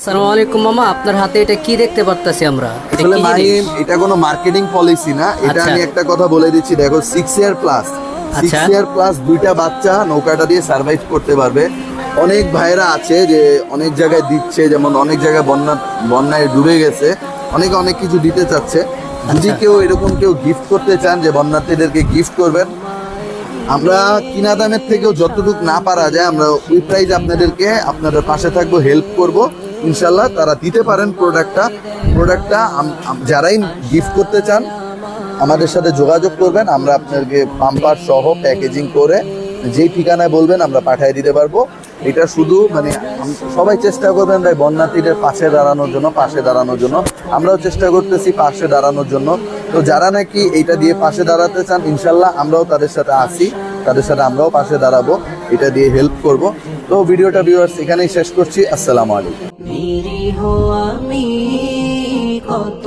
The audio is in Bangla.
আসসালামু আলাইকুম মামা, আপনার হাতে এটা কি দেখতে পারতাছি আমরা? এটা আসলে কি জিনিস? মাহিম, এটা কোনো মার্কেটিং পলিসি না। এটা আচ্ছা। আমি একটা কথা বলে দিচ্ছি, দেখো 6 ইয়ার প্লাস, আচ্ছা। 6 ইয়ার প্লাস দুইটা বাচ্চা নৌকাটা দিয়ে সার্ভাইভ করতে পারবে। অনেক ভাইরা আছে যে অনেক জায়গায় দিচ্ছে, যেমন অনেক জায়গায় বন্যায় ডুবে গেছে, অনেকে অনেক কিছু দিতে চাচ্ছে। যদি আচ্ছা। কেউ এরকম কেউ গিফট করতে চান, যে বন্যার্থীদেরকে গিফট করবেন, আমরা কিনা দামের থেকেও যতটুকু না পারা যায় আমরা ওই প্রাইস আপনাদেরকে আপনাদের পাশে থাকবো, হেল্প করব ইনশাল্লাহ। তারা দিতে পারেন প্রোডাক্টটা যারাই গিফট করতে চান আমাদের সাথে যোগাযোগ করবেন। আমরা আপনাদেরকে পাম্পার সহ প্যাকেজিং করে যেই ঠিকানায় বলবেন আমরা পাঠিয়ে দিতে পারবো। এটা শুধু মানে সবাই চেষ্টা করবেন ভাই বন্যার্থীদের পাশে দাঁড়ানোর জন্য। আমরাও চেষ্টা করতেছি পাশে দাঁড়ানোর জন্য। তো যারা নাকি এইটা দিয়ে পাশে দাঁড়াতে চান, ইনশাল্লাহ আমরাও তাদের সাথে আছি, তাদের সাথে আমরাও পাশে দাঁড়াবো, এটা দিয়ে হেল্প করব। তো ভিডিওটা ভিউয়ার্স এখানেই শেষ করছি। আসসালামু আলাইকুম। নিরীহ আমি কত